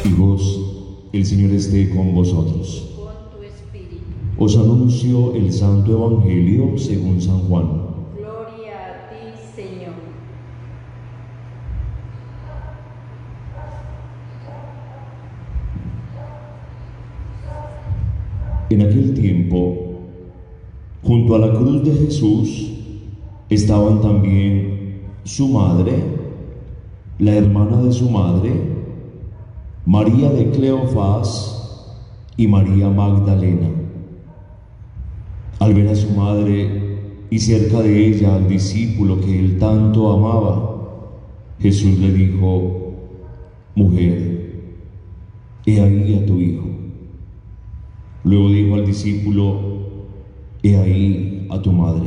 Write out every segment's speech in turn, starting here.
Hijos, el Señor esté con vosotros. Con tu espíritu. Os anuncio el Santo Evangelio según San Juan. Gloria a ti, Señor. En aquel tiempo, junto a la cruz de Jesús, estaban también su madre, la hermana de su madre, María de Cleofás y María Magdalena. Al ver a su madre y cerca de ella al discípulo que él tanto amaba, Jesús le dijo: Mujer, he ahí a tu hijo. Luego dijo al discípulo: He ahí a tu madre.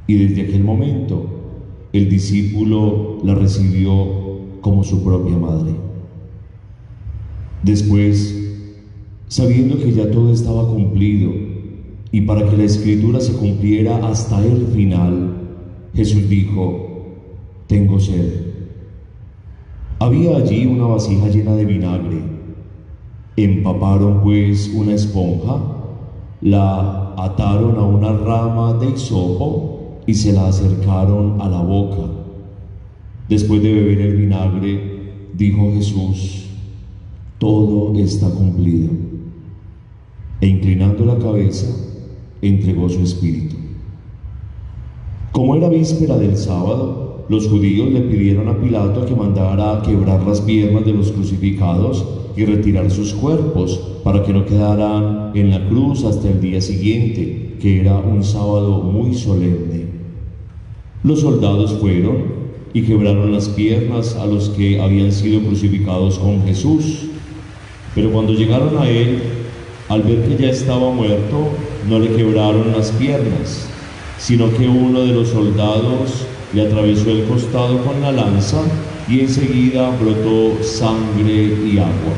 Y desde aquel momento el discípulo la recibió como su propia madre. Después, sabiendo que ya todo estaba cumplido y para que la escritura se cumpliera hasta el final, Jesús dijo: Tengo sed. Había allí una vasija llena de vinagre. Empaparon pues una esponja, la ataron a una rama de hisopo y se la acercaron a la boca. Después de beber el vinagre, dijo Jesús: Todo está cumplido. E inclinando la cabeza, entregó su espíritu. Como era víspera del sábado, los judíos le pidieron a Pilato que mandara quebrar las piernas de los crucificados y retirar sus cuerpos para que no quedaran en la cruz hasta el día siguiente, que era un sábado muy solemne. Los soldados fueron y quebraron las piernas a los que habían sido crucificados con Jesús. Pero cuando llegaron a él, al ver que ya estaba muerto, no le quebraron las piernas, sino que uno de los soldados le atravesó el costado con la lanza y enseguida brotó sangre y agua.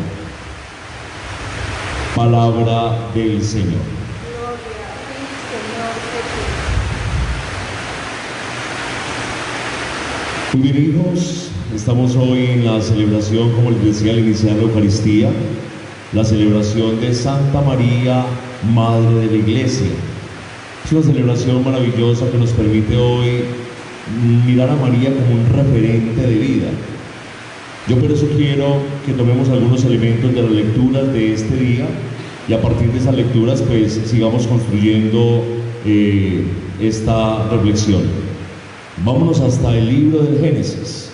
Palabra del Señor. Gloria a ti, Señor Jesús. Muy bien, hijos, estamos hoy en la celebración, como les decía al iniciar la Eucaristía, la celebración de Santa María, Madre de la Iglesia. Es una celebración maravillosa que nos permite hoy mirar a María como un referente de vida. Yo por eso quiero que tomemos algunos elementos de las lecturas de este día y a partir de esas lecturas pues sigamos construyendo esta reflexión. Vámonos hasta el libro del Génesis.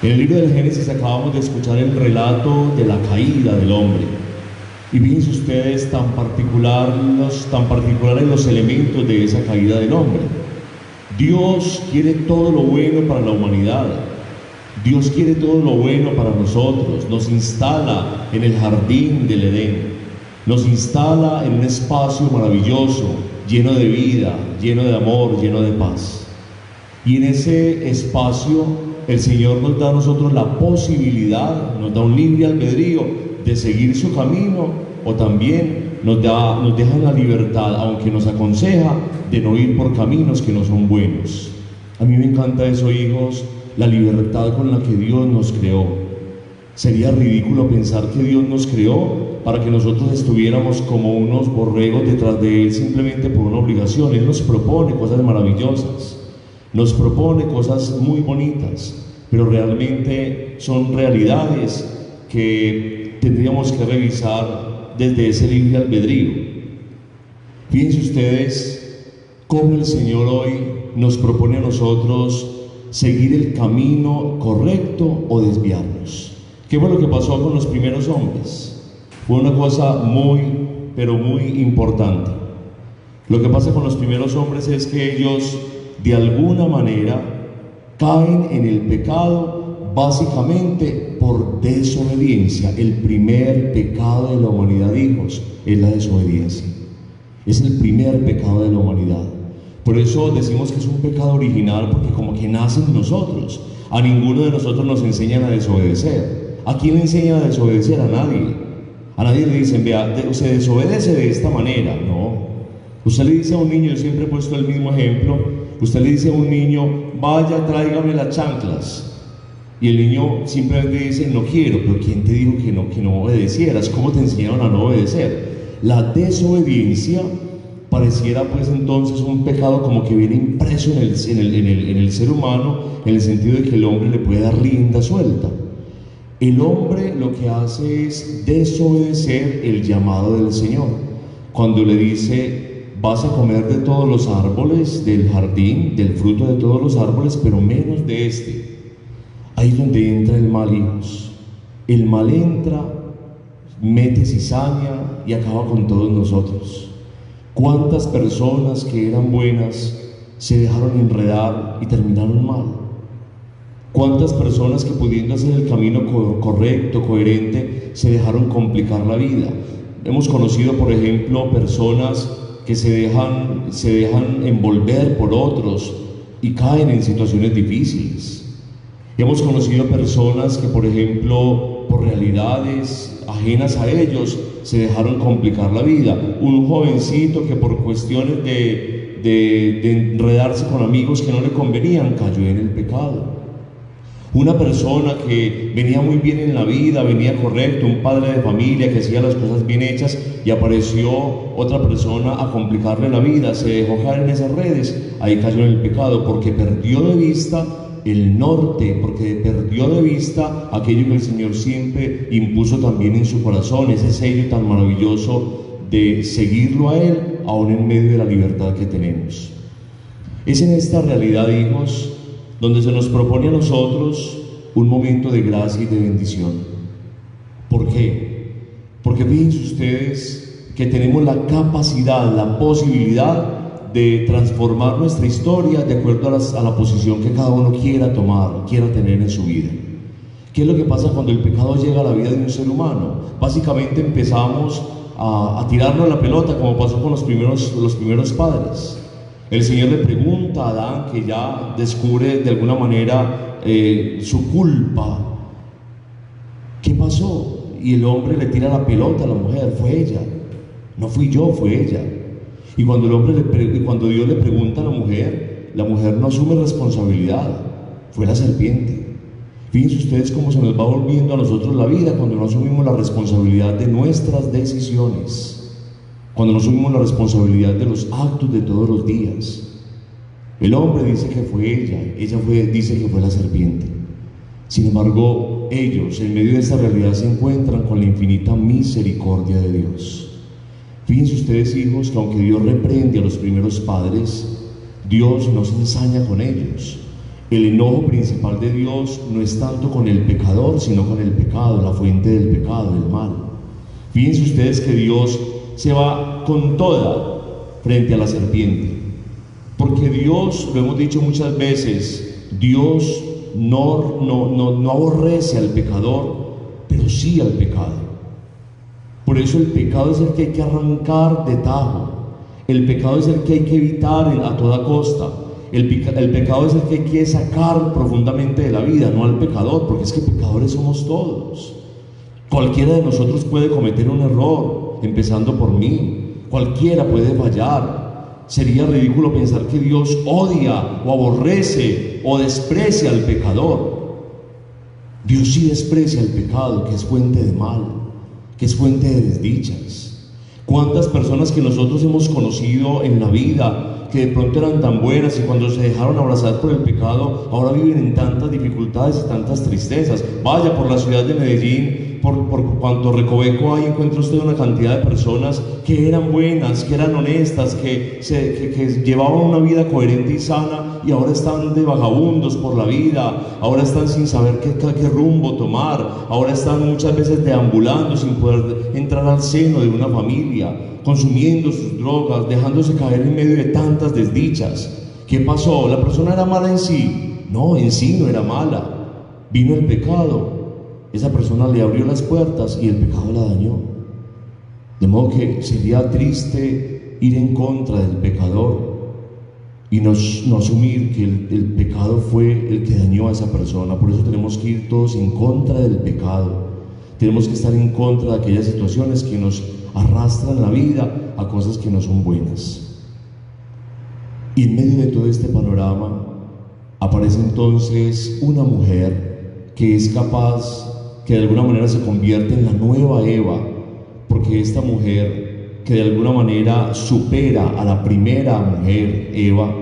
En el libro del Génesis acabamos de escuchar el relato de la caída del hombre. Y fíjense ustedes tan particulares los elementos de esa caída del hombre. Dios quiere todo lo bueno para la humanidad. Dios quiere todo lo bueno para nosotros. Nos instala en el jardín del Edén. Nos instala en un espacio maravilloso, lleno de vida, lleno de amor, lleno de paz. Y en ese espacio el Señor nos da a nosotros la posibilidad, nos da un libre albedrío de seguir su camino, o también nos deja la libertad, aunque nos aconseja, de no ir por caminos que no son buenos. A mí me encanta eso, hijos, la libertad con la que Dios nos creó. Sería ridículo pensar que Dios nos creó para que nosotros estuviéramos como unos borregos detrás de Él simplemente por una obligación. Él nos propone cosas maravillosas. Nos propone cosas muy bonitas, pero realmente son realidades que tendríamos que revisar desde ese libre albedrío. Fíjense ustedes cómo el Señor hoy nos propone a nosotros seguir el camino correcto o desviarnos. ¿Qué fue lo que pasó con los primeros hombres? Fue una cosa muy, pero muy importante. Lo que pasa con los primeros hombres es que ellos de alguna manera caen en el pecado básicamente por desobediencia. El primer pecado de la humanidad, hijos, es la desobediencia. Es el primer pecado de la humanidad. Por eso decimos que es un pecado original, porque como que nace en nosotros. A ninguno de nosotros nos enseñan a desobedecer. ¿A quién le enseñan a desobedecer? A nadie. A nadie le dicen: vea, se desobedece de esta manera. No. Usted le dice a un niño, yo siempre he puesto el mismo ejemplo, usted le dice a un niño: vaya, tráigame las chanclas. Y el niño simplemente dice, no quiero, pero ¿quién te dijo que no obedecieras? ¿Cómo te enseñaron a no obedecer? La desobediencia pareciera pues entonces un pecado como que viene impreso en el ser humano, en el sentido de que el hombre le puede dar rienda suelta. El hombre lo que hace es desobedecer el llamado del Señor. Cuando le dice, vas a comer de todos los árboles del jardín, del fruto de todos los árboles, pero menos de este. Ahí es donde entra el mal, hijos. El mal entra, mete cizaña y acaba con todos nosotros. ¿Cuántas personas que eran buenas se dejaron enredar y terminaron mal? ¿Cuántas personas que pudiendo hacer el camino correcto, coherente, se dejaron complicar la vida? Hemos conocido, por ejemplo, personas que se dejan envolver por otros y caen en situaciones difíciles. Hemos conocido personas que, por ejemplo, por realidades ajenas a ellos, se dejaron complicar la vida. Un jovencito que por cuestiones de enredarse con amigos que no le convenían, cayó en el pecado. Una persona que venía muy bien en la vida, venía correcto, un padre de familia que hacía las cosas bien hechas, y apareció otra persona a complicarle la vida, se dejó caer en esas redes, ahí cayó en el pecado, porque perdió de vista el norte, porque perdió de vista aquello que el Señor siempre impuso también en su corazón, ese sello tan maravilloso de seguirlo a Él, aún en medio de la libertad que tenemos. Es en esta realidad, hijos, donde se nos propone a nosotros un momento de gracia y de bendición. ¿Por qué? Porque fíjense ustedes que tenemos la capacidad, la posibilidad de transformar nuestra historia de acuerdo a la posición que cada uno quiera tomar, quiera tener en su vida. ¿Qué es lo que pasa cuando el pecado llega a la vida de un ser humano? Básicamente empezamos a tirarnos la pelota, como pasó con los primeros padres. El Señor le pregunta a Adán, que ya descubre de alguna manera su culpa, ¿qué pasó? Y el hombre le tira la pelota a la mujer, fue ella, no fui yo, fue ella. Y cuando cuando Dios le pregunta a la mujer no asume responsabilidad, fue la serpiente. Fíjense ustedes cómo se nos va volviendo a nosotros la vida cuando no asumimos la responsabilidad de nuestras decisiones, cuando no asumimos la responsabilidad de los actos de todos los días. El hombre dice que fue ella dice que fue la serpiente. Sin embargo, ellos en medio de esta realidad se encuentran con la infinita misericordia de Dios. Fíjense ustedes, hijos, que aunque Dios reprende a los primeros padres, Dios no se ensaña con ellos. El enojo principal de Dios no es tanto con el pecador, sino con el pecado, la fuente del pecado, el mal. Fíjense ustedes que Dios se va con toda frente a la serpiente, porque Dios, lo hemos dicho muchas veces, Dios no aborrece al pecador, pero sí al pecado. Por eso el pecado es el que hay que arrancar de tajo, el pecado es el que hay que evitar a toda costa, el pecado es el que hay que sacar profundamente de la vida, no al pecador, porque es que pecadores somos todos. Cualquiera de nosotros puede cometer un error, empezando por mí. Cualquiera puede fallar. Sería ridículo pensar que Dios odia o aborrece o desprecia al pecador. Dios sí desprecia el pecado, que es fuente de mal, que es fuente de desdichas. ¿Cuántas personas que nosotros hemos conocido en la vida, que de pronto eran tan buenas y cuando se dejaron abrazar por el pecado, ahora viven en tantas dificultades y tantas tristezas? Vaya por la ciudad de Medellín, por cuanto recoveco hay, encuentra usted una cantidad de personas que eran buenas, que eran honestas, que llevaban una vida coherente y sana, y ahora están de vagabundos por la vida, ahora están sin saber qué rumbo tomar, ahora están muchas veces deambulando sin poder entrar al seno de una familia, consumiendo sus drogas, dejándose caer en medio de tantas desdichas. ¿Qué pasó? ¿La persona era mala en sí? No, en sí no era mala. Vino el pecado. Esa persona le abrió las puertas y el pecado la dañó. De modo que sería triste ir en contra del pecador y no asumir que el pecado fue el que dañó a esa persona. Por eso tenemos que ir todos en contra del pecado. Tenemos que estar en contra de aquellas situaciones que nos arrastran la vida a cosas que no son buenas. Y en medio de todo este panorama aparece entonces una mujer que es capaz, que de alguna manera se convierte en la nueva Eva, porque esta mujer que de alguna manera supera a la primera mujer, Eva,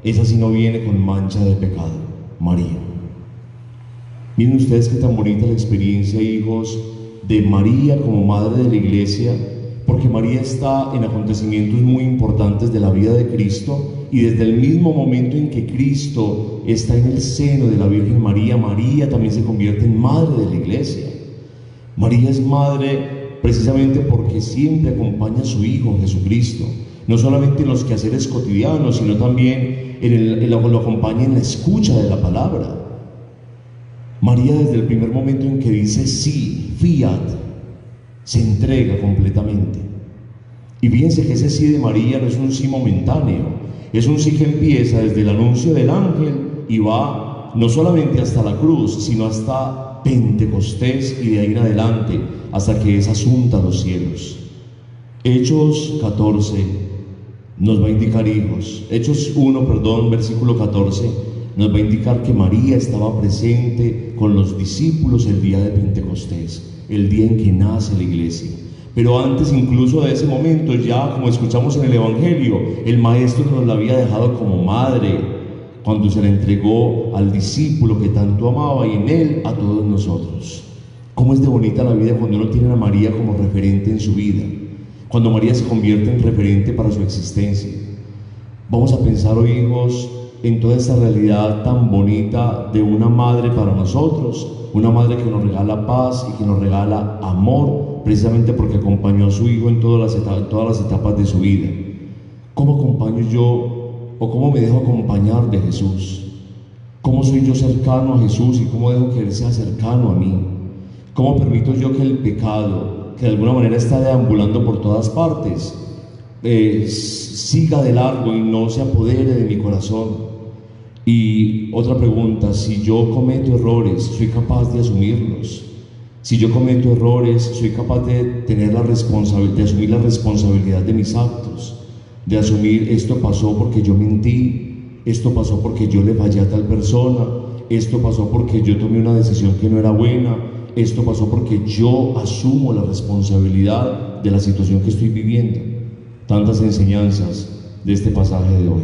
esa sí no viene con mancha de pecado, María. Miren ustedes qué tan bonita la experiencia, hijos, de María como madre de la iglesia, porque María está en acontecimientos muy importantes de la vida de Cristo, y desde el mismo momento en que Cristo está en el seno de la Virgen María, María también se convierte en madre de la iglesia. María es madre precisamente porque siempre acompaña a su Hijo Jesucristo, no solamente en los quehaceres cotidianos, sino también lo acompaña en la escucha de la palabra. María, desde el primer momento en que dice sí, fiat, se entrega completamente. Y fíjense que ese sí de María no es un sí momentáneo, es un sí que empieza desde el anuncio del ángel y va no solamente hasta la cruz, sino hasta Pentecostés, y de ahí en adelante hasta que es asunta a los cielos. Hechos 14 nos va a indicar, hijos, Hechos 1, versículo 14, nos va a indicar que María estaba presente con los discípulos el día de Pentecostés, el día en que nace la iglesia. Pero antes incluso de ese momento, ya como escuchamos en el Evangelio, el Maestro nos la había dejado como madre, cuando se la entregó al discípulo que tanto amaba, y en él a todos nosotros. Cómo es de bonita la vida cuando uno tiene a María como referente en su vida, cuando María se convierte en referente para su existencia. Vamos a pensar hoy, hijos, en toda esta realidad tan bonita de una madre para nosotros, una madre que nos regala paz y que nos regala amor, precisamente porque acompañó a su Hijo en todas las etapas de su vida. ¿Cómo acompaño yo, o cómo me dejo acompañar de Jesús? ¿Cómo soy yo cercano a Jesús y cómo dejo que Él sea cercano a mí? ¿Cómo permito yo que el pecado, que de alguna manera está deambulando por todas partes, siga de largo y no se apodere de mi corazón? Y otra pregunta: si yo cometo errores, ¿soy capaz de asumirlos? Si yo cometo errores, ¿soy capaz de tener de asumir la responsabilidad de mis actos? De asumir: esto pasó porque yo mentí, esto pasó porque yo le fallé a tal persona, esto pasó porque yo tomé una decisión que no era buena, esto pasó porque yo asumo la responsabilidad de la situación que estoy viviendo. Tantas enseñanzas de este pasaje de hoy.